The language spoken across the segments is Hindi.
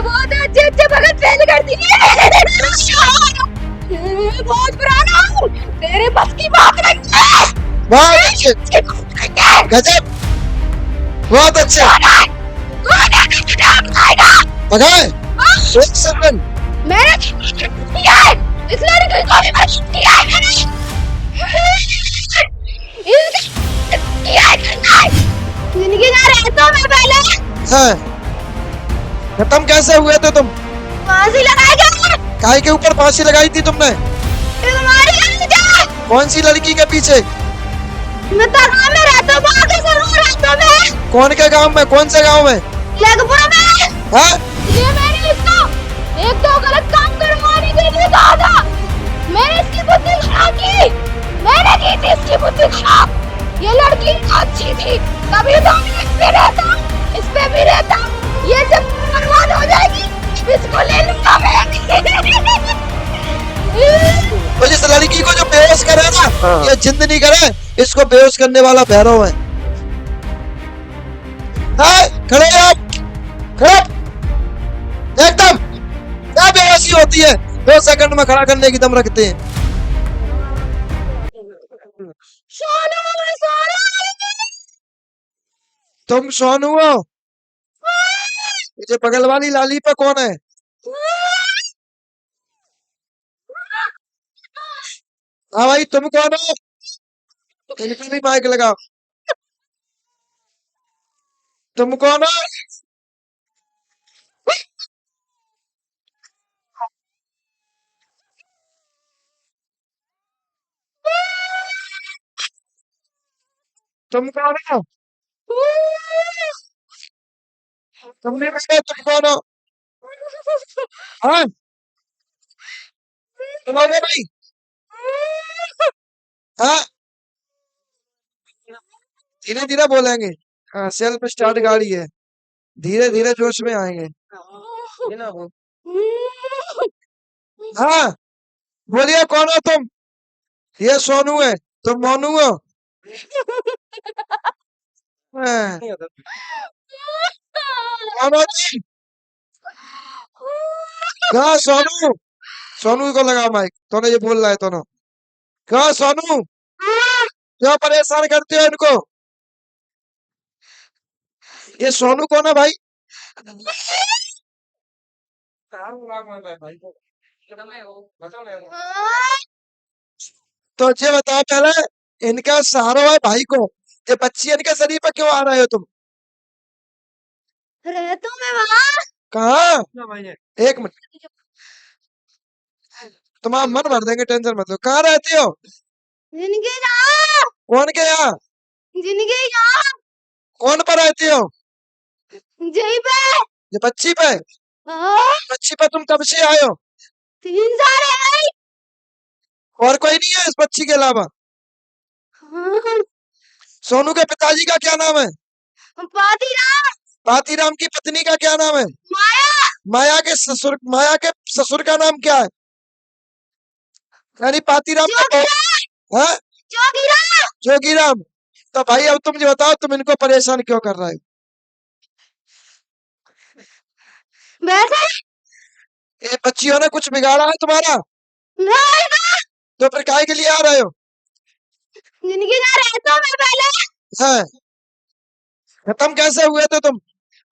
बहुत अच्छे अच्छे भगत फेल कर दिए। बहुत पुराना हूँ, तेरे बस की बात नहीं है। बहुत अच्छे, गजब, बहुत अच्छे। भगाए, एक सेकंड। मैंने किया है, इस लड़के को भी मदद किया है मैंने। किया है, जिंदगी ना रहता मैं पहले। हाँ, खत्म कैसे हुए थे तुम? फांसी लगाई गई। काय के ऊपर फांसी लगाई थी तुमने? तुम्हारी गलती। कौन सी लड़की के पीछे? मैं तो गाँव में रहता हूँ, आगे से रो रहता मैं। कौन के गांव में? कौन से गांव में? लेगपुरा में। हाँ? ये मैंने इसको एक दो गलत काम करवाने के लिए कहा था। मैंने इसकी बुद्धि खराब की। मैंने की थी इसकी बुद्धि खराब। ये लड़की अच्छी थी, तभी तो मैं इस पे रहता हूँ, इस पे भी रहता हूँ। ये जब बर्बाद हो जाएगी, इसको ले लूंगा मैं। तो जिस लड़की को जो बेहोश करे ना, ये जिंद नहीं करे, इसको बेहोश करने वाला भैरव है। खड़े आप, खड़े एकदम। क्या बेहोशी होती है? 2 सेकंड में खड़ा करने की दम रखते हैं। तुम सोनू हो? ये बगल वाली लाली पे कौन है? हाँ भाई, तुम कौन हो? इनका भी माइक लगाओ। तुम कौन हो? तुम कौन हो? तुमने बताया तुम कौन हो? हाँ, तुम हो गए भाई? हाँ, धीरे धीरे बोलेंगे। हाँ, सेल्फ स्टार्ट गाड़ी है, धीरे धीरे जोश में आएंगे। हाँ, बोलिए कौन हो तुम? ये सोनू है, तुम मोनू हो? हाँ, कौन हो तुम? कहाँ सोनू? सोनू को लगा माइक, तो ये बोल रहा है दोनों। कहाँ सोनू? क्यों परेशान करते हो इनको? ये सोनू कौन है भाई? तो ये बताओ पहले, इनका सहारा है भाई को, ये बच्ची इनके शरीर पर क्यों आ रहे हो तुम? रहता हूँ मैं वहाँ। कहाँ? एक मिनट, तुम्हारा मन भर देंगे, टेंशन मत लो। कहाँ रहती हो? जिंदगी यहाँ। कौन के यहाँ? जिंदगी यहाँ। कौन पर रहती हो? यहीं पे। ये बच्ची पे? हाँ, बच्ची पे तुम कब से आए हो? 3 साल है भाई। और कोई नहीं है इस बच्ची के अलावा? हाँ, सोनू के पिताजी का क्या नाम है? पातीराम। पातीराम की पत्नी का क्या नाम है? माया। माया के ससुर का नाम क्या है? यानी पातीराम का जोगीराम। हाँ? जोगीराम। जोगीराम। तो भाई अब तुम ये बताओ, तुम इनको परेशान क्यों कर रहे हो? वैसे ये बच्चियों ने कुछ बिगाड़ा है तुम्हारा? नहीं ना, तो फिर काहे के लिए आ रहे हो? जिंदगी ना रहता हूँ मैं पहले। हाँ, खत्म कैसे हुए थे तुम?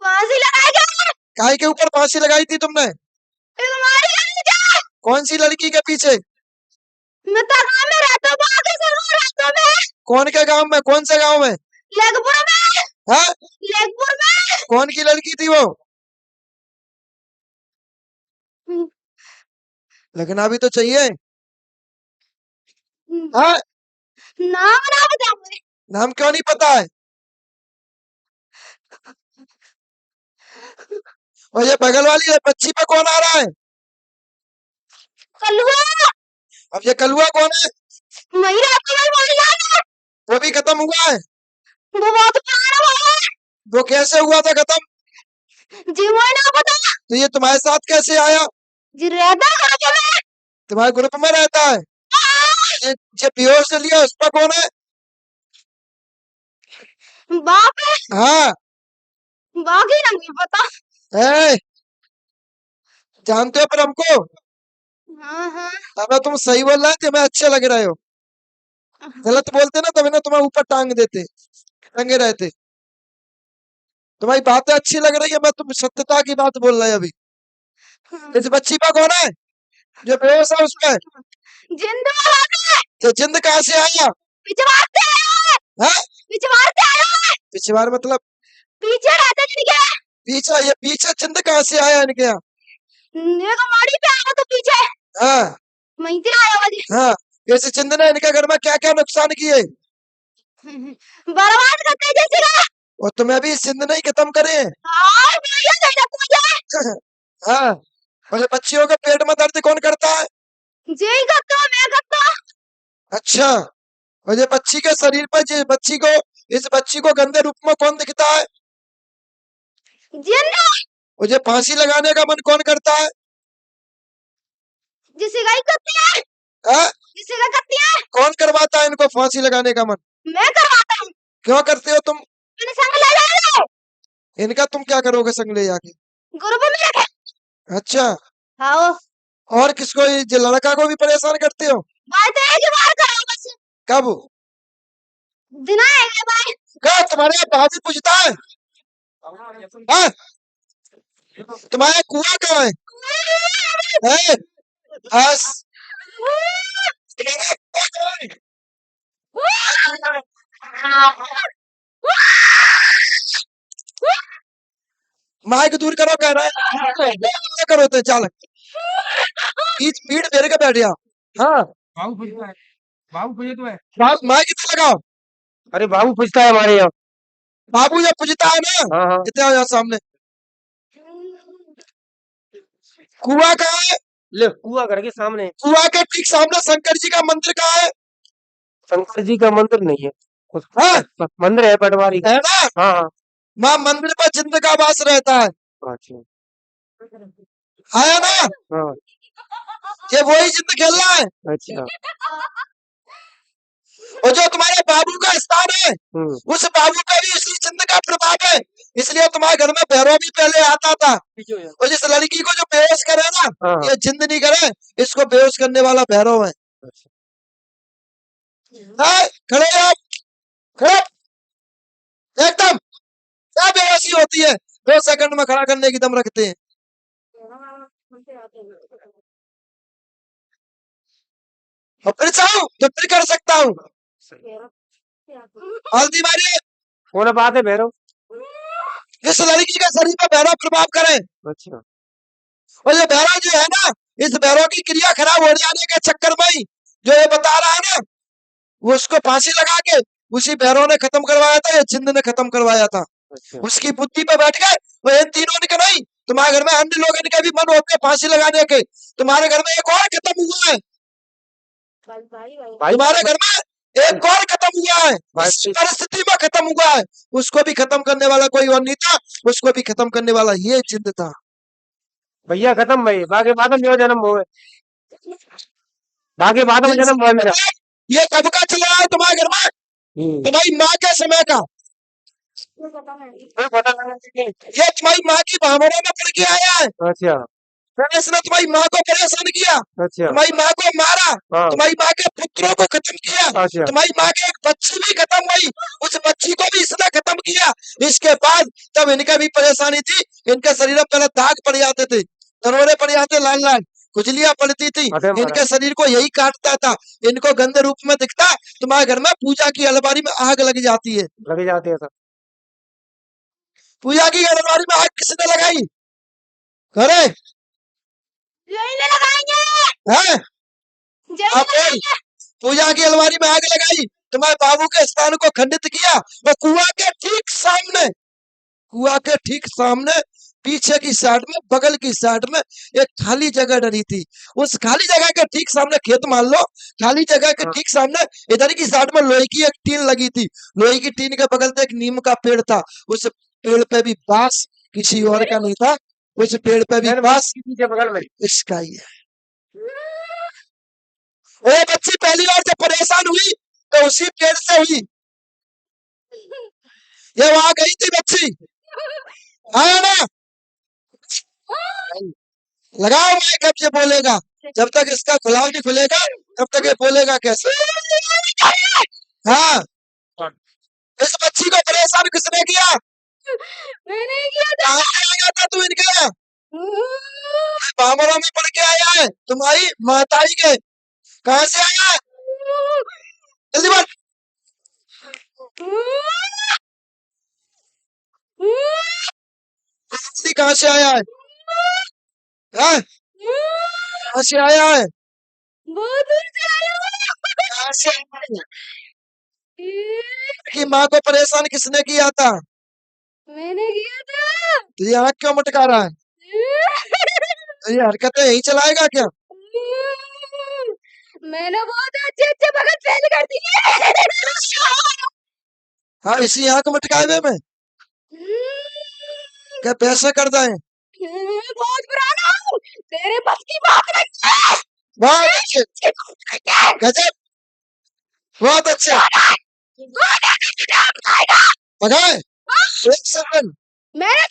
फांसी लगाई गई। काहे के ऊपर फांसी लगाई थी तुमने? तुम्हारी गलती। कौन सी लड़की के पीछे? मैं तो गाँव में रहता हूँ, आगे से रो रहता हूँ मैं। कौन के गांव में? कौन से गांव में? लेगपुरा में। हाँ? लेगपुर में। कौन की लड़की थी वो? लगना भी तो चाहिए। हाँ? नाम ना बता मुझे। नाम क्यों नहीं पता है? और ये बगल वाली ये बच्ची पे कौन आ रहा है? कलुआ। अब ये कलुआ कौन है? वही रहता है मोहल्ला में। वो भी खत्म हुआ है? वो बहुत पुराना हुआ है। वो कैसे हुआ था खत्म? जी मुझे ना पता। तो ये तुम्हारे साथ कैसे आया? जी रहता है घर में। तुम्हारे ग्रुप में रहता है? ये बेहोश लिया उस पर कौन है? बाप है। हाँ, बाकी नहीं पता। ए, जानते हो पर हमको हाँ हाँ अगर तुम सही बोल रहे थे, मैं अच्छे लग रहे हो। गलत बोलते ना तभी ना तुम्हें ऊपर टांग देते, टंगे रहते। तुम्हारी बातें अच्छी लग रही है, मैं तुम सत्यता की बात बोल रहे अभी। इस बच्ची पर कौन है जो बेहोश है उसमें? जिंदा है। तो जिंद कहाँ से आया? पिछवाड़ से आया है। हाँ पिछवाड़ से आया है। पिछवाड़ मतलब पीछे रहते जिनके। पीछा, ये पीछे जिंद कहाँ से आया इनके यहाँ? ये तो माड़ी पे आया तो पीछे हाँ वहीं से आया वजह। हाँ, इस जिंद ने इनके घर में क्या क्या नुकसान किए, बर्बाद करते जैसे का। और तुम्हें भी इस जिंद ने ही खत्म करे हैं। और बढ़िया नहीं रखो मुझे। हाँ, और ये बच्चियों के पेट में दर्द कौन करता है? यही करता हूँ मैं करता हूँ। अच्छा, और ये बच्ची के शरीर पर इस बच्ची को गंदे रूप में कौन दिखता है? जिन्ना और ये फांसी लगाने का मन कौन करता है? जिसे गाई करती है। हाँ? जिसे का करती है। कौन करवाता है इनको फांसी लगाने का मन? मैं करवाता हूँ। क्यों करते हो तुम? मैंने संग ले लो। इनका तुम क्या करोगे संग ले जाके? ग्रुप में रखे। अच्छा, आओ और किसको, ये लड़का को भी परेशान करते हो? बात है कि बाहर करो बस। कब? दिन आएगा भाई। क्या तुम्हारे यहाँ भाभी पूछता है? हाँ? तुम्हारा कुआं कहाँ है? है? बस। माइक दूर करो कह रहा है, क्या करो तो चालक बीच पीठ फेर के बैठ गया। हाँ बाबू पूछता है। बाबू पूछे तो है। माइक इतना लगाओ। अरे बाबू पूछता है हमारे यहाँ। बाबू जब पूछता है ना, हाँ हाँ। इतना यहाँ सामने। कुआं कहाँ है? ले कुआ घर के सामने। कुआं के ठीक सामने शंकर जी का मंदिर कहाँ है? शंकर जी का मंदिर नहीं है। हाँ? मंदिर है पटवारी का। है ना? हाँ हाँ। वहाँ मंदिर पर जिंद का वास रहता है। अच्छा। आया ना? हाँ। ये वही जिंद खेल रहा है। अच्छा। और जो तुम्हारे बाबू का स्थान है, उस बाबू का भी इसी जिंद का प्रभाव है। इसलिए तुम्हारे घर में भैरव भी पहले आता था। और जिस लड़की को जो बेहोश करे ना, हाँ। ये जिंद नहीं करे, इसको बेहोश करने वाला भैरव है। हाँ, खड़े हो आप, खड़े एकदम। क्या बेहोशी होती है? 2 सेकंड में खड़ा करने की दम रखते हैं। और फिर चाहूं तो फिर कर सकता हूँ। हल्दी मारिए। कौन बात है भैरव? इस लड़की के शरीर पर भैरव प्रभाव करे। अच्छा। और ये भैरव जो है ना, इस भैरव की क्रिया खराब हो जाने के चक्कर में ही जो ये बता रहा है ना, वो उसको फांसी लगा के उसी भैरव ने खत्म करवाया था, ये जिंद ने खत्म करवाया था। अच्छा। उसकी बुद्धि पे बैठ गए। वो इन तीनों ने नहीं, तुम्हारे घर में अन्य लोग इनके भी मन होते फांसी लगाने के। तुम्हारे घर में एक और खत्म हुआ है। तुम्हारे घर में एक और खत्म हुआ है, इस परिस्थिति में खत्म हुआ है। उसको भी खत्म करने वाला कोई और नहीं था, उसको भी खत्म करने वाला ये जिंद था। भैया खत्म भाई, बाकी बाद में जन्म हुए। बाकी बाद में जन्म हुआ मेरा। ये कब का चल रहा है तुम्हारे घर में? तुम्हारी माँ के समय का। ये तुम्हारी माँ की भावना में पड़ के आया है। अच्छा। फिर इसने तुम्हारी माँ को परेशान किया, अच्छा। तुम्हारी माँ को मारा, हाँ। तुम्हारी माँ के पुत्रों को खत्म किया, अच्छा। तुम्हारी माँ की एक बच्ची भी खत्म हुई, उस बच्ची को भी इसने खत्म किया। इसके बाद तब इनका भी परेशानी थी, इनके शरीर में पहले दाग पड़ जाते थे, तरोड़े पड़ जाते, लाल लाल खुजलियां पड़ती थी, अरे महाराज। इनके शरीर को यही काटता था, इनको गंदे रूप में दिखता। तुम्हारे घर में पूजा की अलमारी में आग लग जाती है। लग जाते हैं सब। पूजा की अलमारी में आग किसने लगाई? अरे यही ले लगाएंगे। हैं? यही आप बोल। पूजा की अलमारी में आग लगाई, तुम्हारे बाबू के स्थान को खंडित किया। वो कुआं के ठीक सामने पीछे की साइड में, बगल की साइड में एक खाली जगह डली थी। उस खाली जगह के ठीक सामने, खेत मान लो, खाली जगह के ठीक सामने इधर की साइड में लोहे की एक टीन लगी थी। लोहे की टीन के बगल से एक नीम का पेड़ था। उस पेड़ पे भी बांस किसी और का नहीं था, उस पेड़ पे भी बांस पीछे बगल में इसका ही है। वो बच्ची पहली बार जब परेशान हुई तो उसी पेड़ से हुई। ये वहां गई थी बच्ची, आया ना? लगाओ माइक, अब ये बोलेगा। जब तक इसका खुलाव नहीं खुलेगा तब तक ये बोलेगा कैसे? हाँ, इस बच्ची को परेशान किसने किया? मैंने किया था। कहाँ से आया था तू इनके? बामरों में पड़ के आया है तुम्हारी माताई के। कहाँ से आया है? जल्दी बोल। जल्दी, कहाँ से आया है? हाँ? कहाँ से आया है? बहुत दूर से आया हूँ। कहाँ से आया है? कि माँ को परेशान किसने किया था? मैंने किया था। तुझे आँख क्यों मटका रहा है? तो ये हरकतें यही चलाएगा क्या? मैंने बहुत अच्छे अच्छे भगत फेल कर दिए। हाँ, इसी आँख मटकावे में क्या पैसे कर दें? बहुत पुराना हूँ, तेरे बस की बात नहीं है। बहुत अच्छे, गजब, बहुत अच्छा। भगाए एक सेकंड। मैंने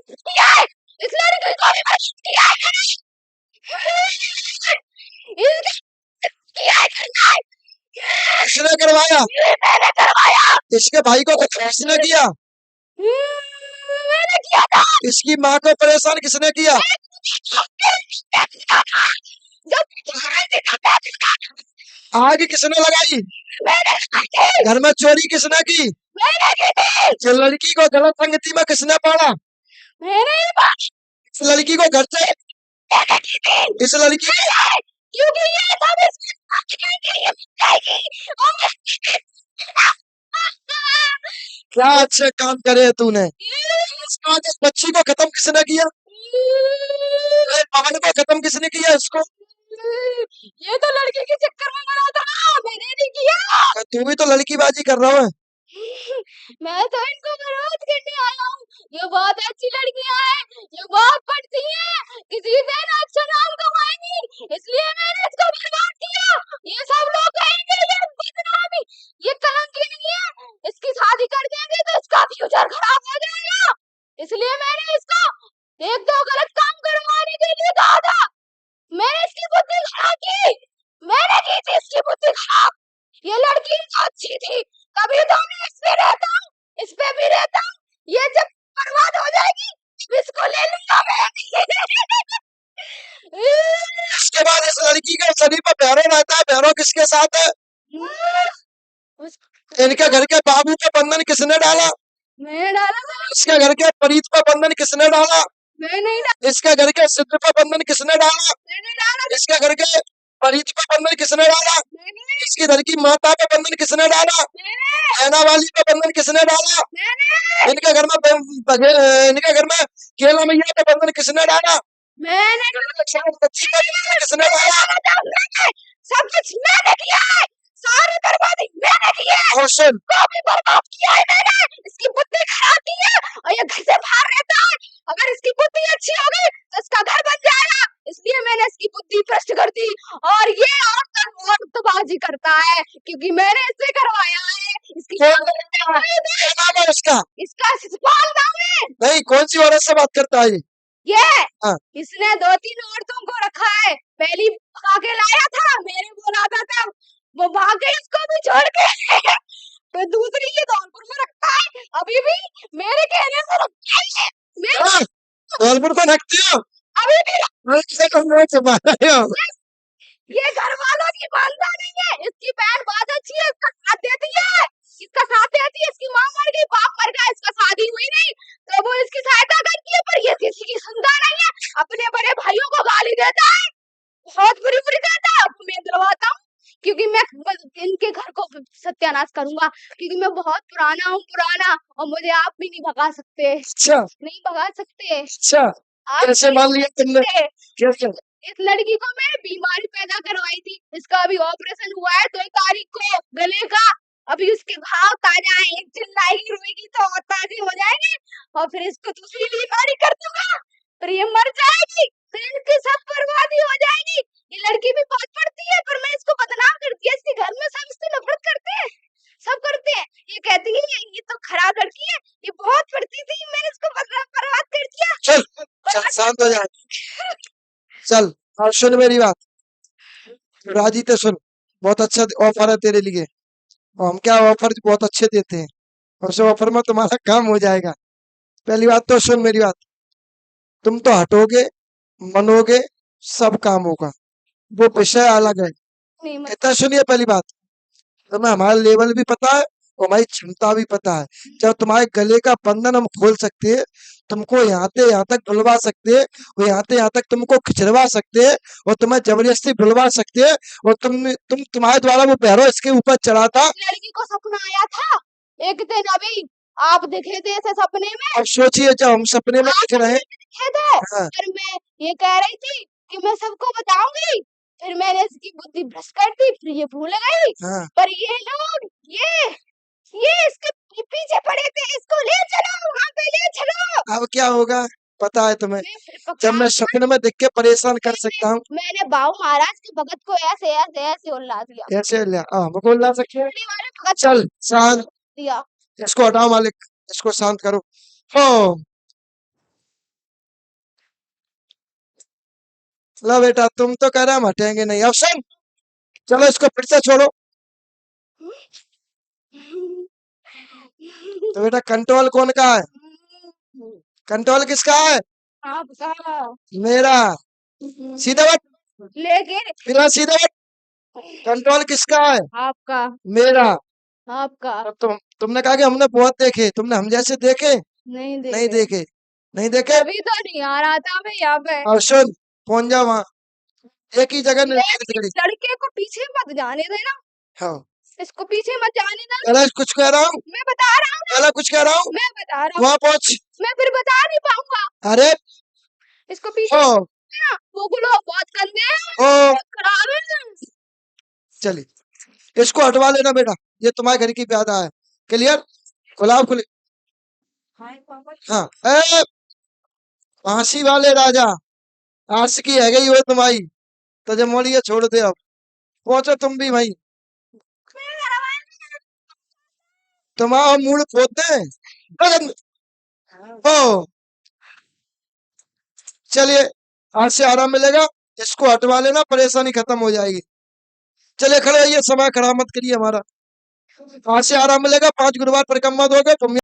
किया है, इस लड़की को भी मदद किया है मैंने। किया है करना है। किसने करवाया? मैंने करवाया। इसके भाई को कुछ किसने किया? मैंने किया था। इसकी माँ को परेशान किसने किया? आग किसने लगाई? घर में चोरी किसने की? इस लड़की को गलत संगति में किसने पाला? इस लड़की को घर से, इस लड़की को, क्योंकि ये सब इसके क्या अच्छे काम करे तूने। इस बच्ची को खत्म किसने किया? पवन को खत्म किसने किया? इसको ये तो लड़की के चक्कर में मरा था, मैंने नहीं किया। तू भी तो लड़कीबाजी कर रहा है। मैं तो इनको विरोध करने आया हूँ। ये बहुत अच्छी लड़कियां हैं, ये बहुत पढ़ती हैं, किसी दिन अच्छा नाम कमाएंगी, इसलिए मैंने इसको बर्बाद किया। ये सब लोग कहेंगे ये बदनामी, ये कलंकी नहीं है, इसकी शादी कर देंगे तो इसका फ्यूचर खराब हो जाएगा। इसलिए मैंने इसको एक दो गलत काम करवाने के लिए कहा था। मैंने इसकी बुद्धि खराब की, मैंने की थी इसकी बुद्धि खराब। ये लड़की तो अच्छी थी, कभी तो मैं इस पे रहता हूँ, इस पे भी रहता हूँ। ये जब बर्बाद हो जाएगी इसको ले लूंगा मैं। इसके बाद इस लड़की के शरीर पर भैरव रहता है। भैरव किसके साथ है? इनके घर के बाबू पे बंधन किसने डाला? मैंने डाला था। इसके घर के परीत पे बंधन किसने डाला? मैं नहीं डाला। इसके घर के सिद्ध पे बंधन किसने डाला? मैंने डाला। इसके घर के परीत पे बंधन किसने डाला? मैंने इसकी घर की माता पे बंधन किसने डाला? ऐना वाली पे बंधन किसने डाला? इनके घर में इनके घर में केला मैया पे बंधन किसने डाला? मैंने बच्ची पे बंधन किसने डाला? सब कुछ मैंने किया है, सारी बर्बादी मैंने की है। और सुन, को भी बर्बाद किया है मैंने, इसकी बुद्धि खराब की है और ये घर से बाहर रहता है। अगर इसकी बुद्धि अच्छी होगी तो इसका घर बन जाएगा, इसलिए मैंने इसकी बुद्धि भ्रष्ट कर दी। और ये औरतबाजी करता है क्योंकि मैंने इससे करवाया है। इसकी क्या नाम है उसका? इसका शिशुपाल नाम है। नहीं, कौन सी औरत से बात करता है ये हाँ। इसने 2-3 औरतों को रखा है, पहली भगा के लाया था, मेरे बोला था वो भाग गई, उसको भी छोड़ के। तो दूसरी ये धौलपुर में रखता है, अभी भी मेरे कहने से रखता है। मैं धौलपुर को रखती हो? अभी भी हो। ये घर वालों की मानता नहीं है। इसकी बहन बहुत अच्छी है, इसका साथ देती है, इसका साथ देती है। इसकी माँ मर गई, बाप मर गया, इसका शादी हुई नहीं तो वो इसकी सहायता करती है, पर ये किसी की सुनता नहीं है, अपने बड़े भाइयों को गाली देता है, बहुत बुरी बुरी देता है। अब मैं दिलवाता हूँ क्योंकि मैं इनके घर को सत्यानाश करूंगा, क्योंकि मैं बहुत पुराना हूँ, पुराना, और मुझे आप भी नहीं भगा सकते। अच्छा, नहीं भगा सकते अच्छा, आप। कैसे मान लिया तुमने? कैसे? इस लड़की को मैंने बीमारी पैदा करवाई थी, इसका अभी ऑपरेशन हुआ है 2 तारीख को गले का। अभी उसके घाव ताजा है, चिल्लाएगी रोएगी तो और ताजे हो जाएंगे, और फिर इसको दूसरी बीमारी कर दूंगा, फिर ये मर जाएगी, फिर इनकी सब बर्बादी हो जाएगी। ये लड़की भी बहुत पढ़ती है पर मैं इसको बदनाम कर दिया, इसके घर में सब इससे नफरत करते हैं, सब करते हैं। ये कहती है ये तो खराब लड़की है, ये बहुत पढ़ती थी, मैंने इसको बर्बाद कर दिया। चल, चल शांत हो जा। चल और सुन मेरी बात, राजी तो सुन, बहुत अच्छा ऑफर है तेरे लिए, और हम क्या ऑफर बहुत अच्छे देते हैं, और उस ऑफर में तुम्हारा काम हो जाएगा। पहली बात तो सुन मेरी बात, तुम तो हटोगे, मनोगे, सब काम होगा, वो विषय अलग है। नहीं मत इतना सुनिए पहली बात, तुम्हें हमारा लेवल भी पता है और हमारी क्षमता भी पता है। जब तुम्हारे गले का बंधन हम खोल सकते हैं, तुमको यहाँ तक बुलवा सकते हैं, और यहाँ तक तुमको खिंचवा सकते हैं, और तुम्हें जबरदस्ती बुलवा सकते हैं, और तुम्हारे द्वारा वो भैरव इसके ऊपर चढ़ा था। लड़की को सपना आया था एक दिन, अभी आप दिखे थे ऐसे सपने में। अब सोचिए जब हम सपने में दिख रहे हैं, दिखे थे हाँ, और मैं ये कह रही थी कि मैं सबको बताऊंगी, फिर मैंने इसकी बुद्धि भ्रष्ट कर दी, फिर ये भूल गई। हाँ, पर ये लोग ये इसके पीछे पड़े थे, इसको ले चलो वहां पे, ले चलो। अब क्या होगा पता है तुम्हें, मैं फिर जब पकड़ा, मैं सपने में देख के परेशान कर सकता हूँ, मैंने बाबू महाराज के भगत को ऐसे ऐसे ऐसे उल्ला दिया, ऐसे हमको ला सकते हैं। पहले वाले भगत चल शांत, दिया। इसको हटाओ मालिक, इसको शांत करो। हो लो बेटा, तुम तो कह रहे हम हटेंगे नहीं, अब सुन, चलो इसको फिर से छोड़ो। तो बेटा कंट्रोल कौन का है, कंट्रोल किसका है, आपका। मेरा। सीधा बैठ, लेकिन फिर सीधा बैठ, कंट्रोल किसका है, आपका मेरा। आपका अब तुमने कहा कि हमने बहुत देखे, तुमने हम जैसे देखे, नहीं नहीं देखे, नहीं देखे। अभी तो नहीं आ रहा था मैं यहाँ पे। अब सुन, पहुंच जा वहां, एक ही जगह निर्धारित लेकिन करी। लड़के को पीछे मत जाने देना, हाँ, इसको पीछे मत जाने देना। पहले कुछ कह रहा हूँ, मैं बता रहा हूँ ना, पहले कुछ कह रहा हूँ, मैं बता रहा हूँ, वहां पहुंच। मैं फिर बता नहीं पाऊंगा। अरे इसको पीछे ओ ना, वो लोग बहुत गंदे हैं, ओ बहुत खराब है। चलिए इसको हटवा लेना बेटा, ये तुम्हारे घर की प्यादा है। क्लियर, गुलाब खुले। हाँ, ए फांसी वाले राजा, आशिकी है गई वो तुम्हारी, तो जब मोड़िए छोड़ दे, अब पहुंचो तुम भी भाई, तुम्हारा मूड पोते हैं। ओ चलिए, आज से आराम मिलेगा, इसको हटवा लेना, परेशानी खत्म हो जाएगी। चलिए खड़े होइए, समय खराब मत करिए हमारा, आज से आराम मिलेगा, 5 गुरुवार परिक्रमा दोगे तुम।